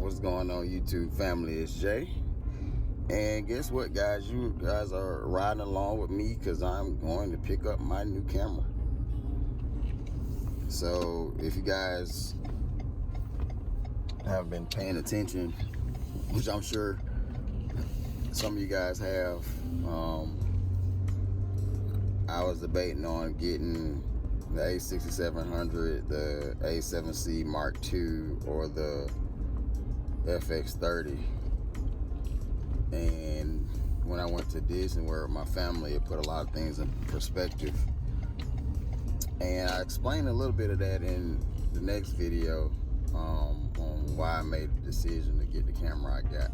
What's going on, YouTube family? It's Jay. And guess what, guys? You guys are riding along with me because I'm going to pick up my new camera. So if you guys have been paying attention, which I'm sure some of you guys have, I was debating on getting the A6700, the A7C Mark II, or the FX30. And when I went to Disney World, my family, it put a lot of things in perspective. And I explained a little bit of that in the next video on why I made the decision to get the camera I got.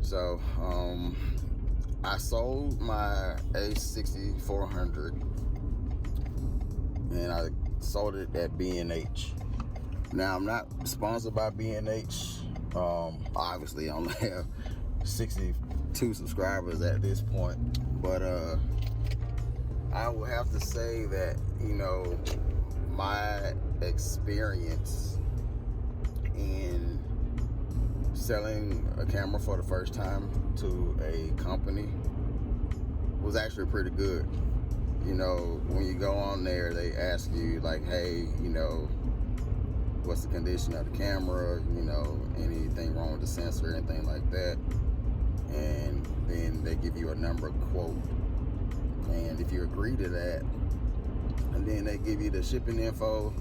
So I sold my A6400 and I sold it at B&H. Now I'm not sponsored by B&H. Obviously I only have 62 subscribers at this point, but I will have to say that, you know, my experience in selling a camera for the first time to a company was actually pretty good. You know, when you go on there, they ask you like, hey, you know, what's the condition of the camera, you know, anything wrong with the sensor, anything like that. And then they give you a number quote. And if you agree to that, and then they give you the shipping info,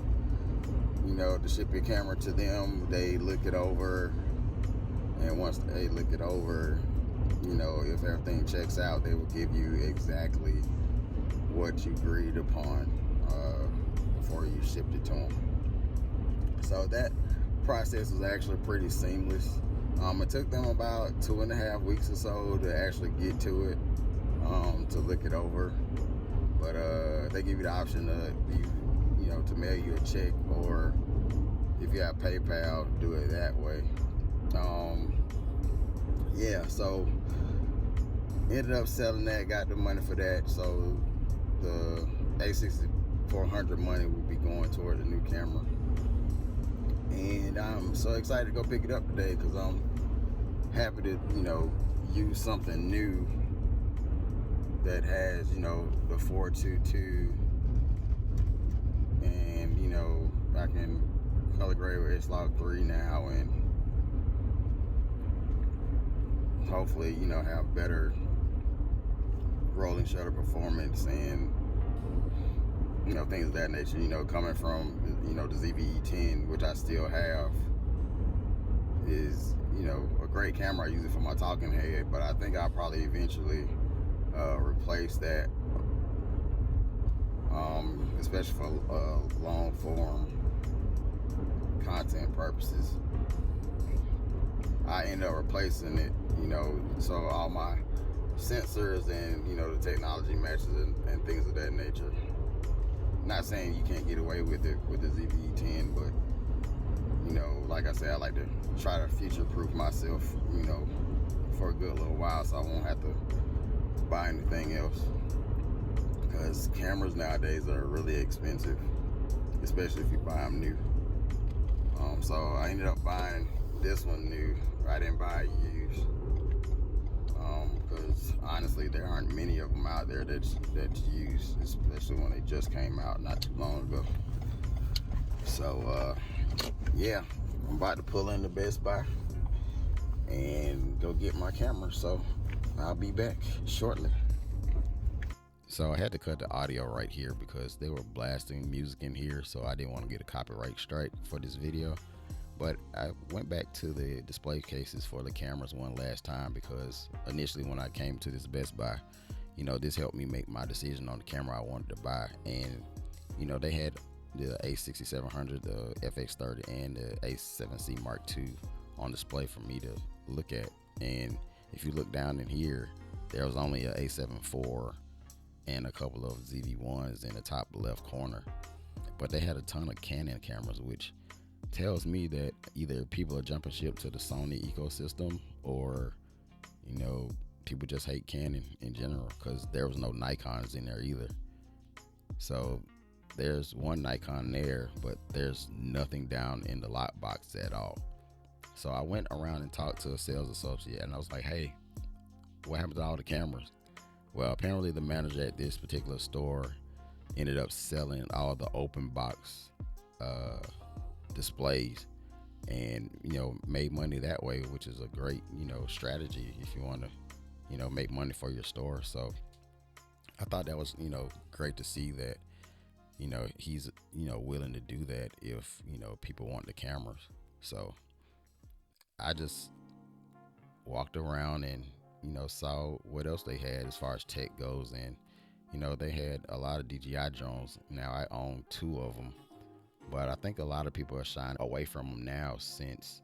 you know, to ship your camera to them, they look it over. And once they look it over, you know, if everything checks out, they will give you exactly what you agreed upon before you shipped it to them. So that process was actually pretty seamless. It took them about 2.5 weeks or so to actually get to it, to look it over. But they give you the option to, you know, to mail you a check, or if you have PayPal, do it that way. Yeah, so ended up selling that, got the money for that. So the A6400 money will be going toward the new camera. And I'm so excited to go pick it up today because I'm happy to, you know, use something new that has, you know, the 422, and, you know, I can color grade with S-Log 3 now, and hopefully, you know, have better rolling shutter performance and, you know, things of that nature. You know, coming from, you know, the ZV-E10, which I still have, is, you know, a great camera. I use it for my talking head, but I think I'll probably eventually replace that, especially for long form content purposes. I end up replacing it, you know, so all my sensors and, you know, the technology matches and things of that nature. Not saying you can't get away with it with the ZV-E10, but, you know, like I said, I like to try to future-proof myself, you know, for a good little while, so I won't have to buy anything else. Because cameras nowadays are really expensive, especially if you buy them new. So I ended up buying this one new. I didn't buy it used, because honestly there aren't many of them out there that's used, especially when they just came out not too long ago. So yeah, I'm about to pull into Best Buy and go get my camera, so I'll be back shortly. So I had to cut the audio right here because they were blasting music in here, so I didn't want to get a copyright strike for this video. But I went back to the display cases for the cameras one last time, because initially when I came to this Best Buy, you know, this helped me make my decision on the camera I wanted to buy. And, you know, they had the A6700, the FX30, and the A7C Mark II on display for me to look at. And if you look down in here, there was only a A7 IV and a couple of ZV-1s in the top left corner. But they had a ton of Canon cameras, which tells me that either people are jumping ship to the Sony ecosystem, or, you know, people just hate Canon in general, because there was no Nikons in there either. So there's one Nikon there, but there's nothing down in the lock box at all. So I went around and talked to a sales associate, and I was like, hey, what happened to all the cameras? Well, apparently the manager at this particular store ended up selling all the open box displays, and made money that way, which is a great strategy if you want to make money for your store. So I thought that was great to see that he's willing to do that if people want the cameras. So I just walked around and saw what else they had as far as tech goes, and they had a lot of DJI drones. Now I own 2 of them, but I think a lot of people are shying away from them now since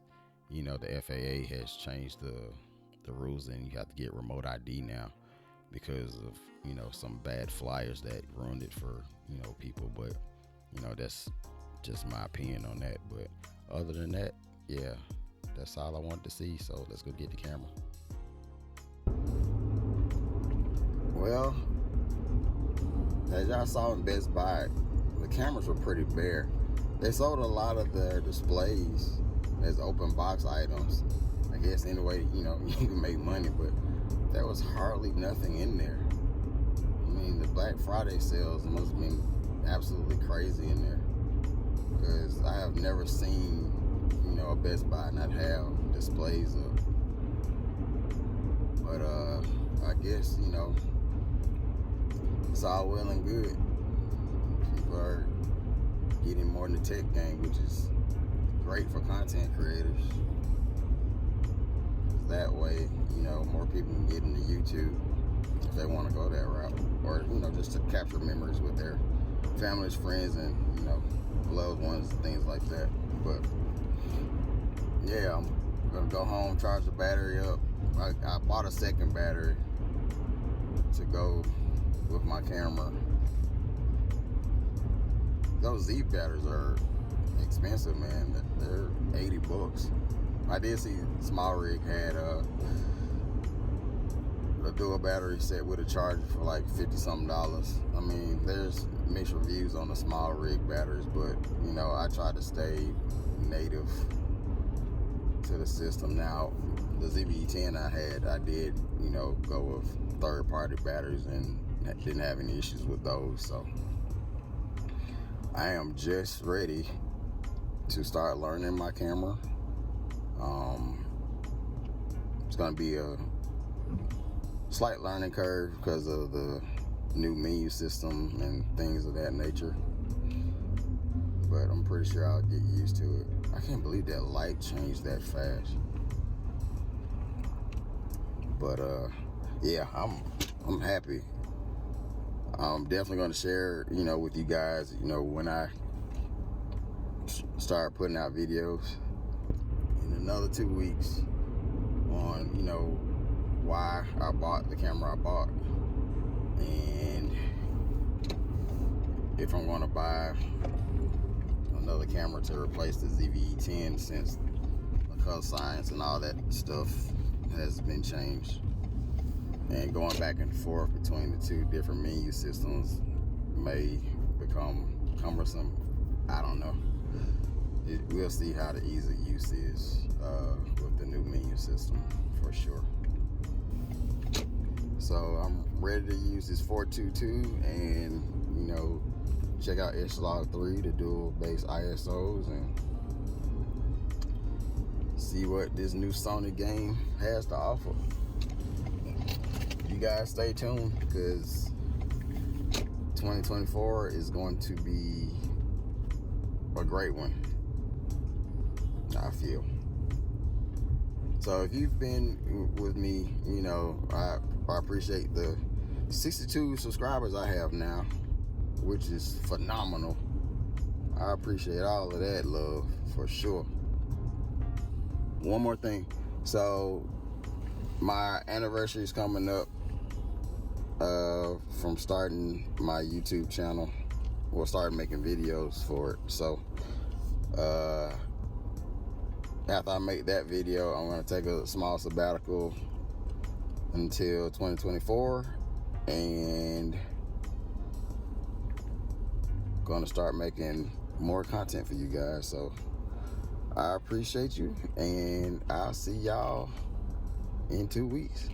the FAA has changed the rules, and you have to get remote ID now because of some bad flyers that ruined it for people. But that's just my opinion on that. But other than that, yeah, that's all I wanted to see. So let's go get the camera. Well, as y'all saw in Best Buy, the cameras were pretty bare. They sold a lot of their displays as open box items. I guess any way you can make money, but there was hardly nothing in there. I mean, the Black Friday sales must have been absolutely crazy in there, because I have never seen a Best Buy not have displays up. But I guess it's all well and good. People are getting more in the tech game, which is great for content creators. That way, more people can get into YouTube if they want to go that route, or just to capture memories with their families, friends, and loved ones, and things like that. But yeah, I'm gonna go home, charge the battery up. I bought a second battery to go with my camera. Those Z batteries are expensive, man. They're $80. I did see Small Rig had a dual battery set with a charger for like $50-something. I mean, there's mixed reviews on the Small Rig batteries, but I try to stay native to the system. Now, the ZV-10 I did go with third-party batteries and didn't have any issues with those. So I am just ready to start learning my camera. It's gonna be a slight learning curve because of the new menu system and things of that nature, but I'm pretty sure I'll get used to it. I can't believe that light changed that fast. But yeah, I'm happy. I'm definitely going to share with you guys when I start putting out videos in another 2 weeks on why I bought the camera I bought, and if I'm going to buy another camera to replace the ZV-10, since the color science and all that stuff has been changed, and going back and forth between the 2 different menu systems may become cumbersome. I don't know. We'll see how the ease of use is with the new menu system for sure. So I'm ready to use this 422 and check out H-Log 3, the dual base ISOs, and see what this new Sony game has to offer. You guys stay tuned, because 2024 is going to be a great one, I feel. So if you've been with me, I appreciate the 62 subscribers I have now, which is phenomenal. I appreciate all of that love for sure. One more thing. So my anniversary is coming up from starting my YouTube channel. We'll start making videos for it. So after I make that video, I'm going to take a small sabbatical until 2024, and going to start making more content for you guys. So I appreciate you, and I'll see y'all in 2 weeks.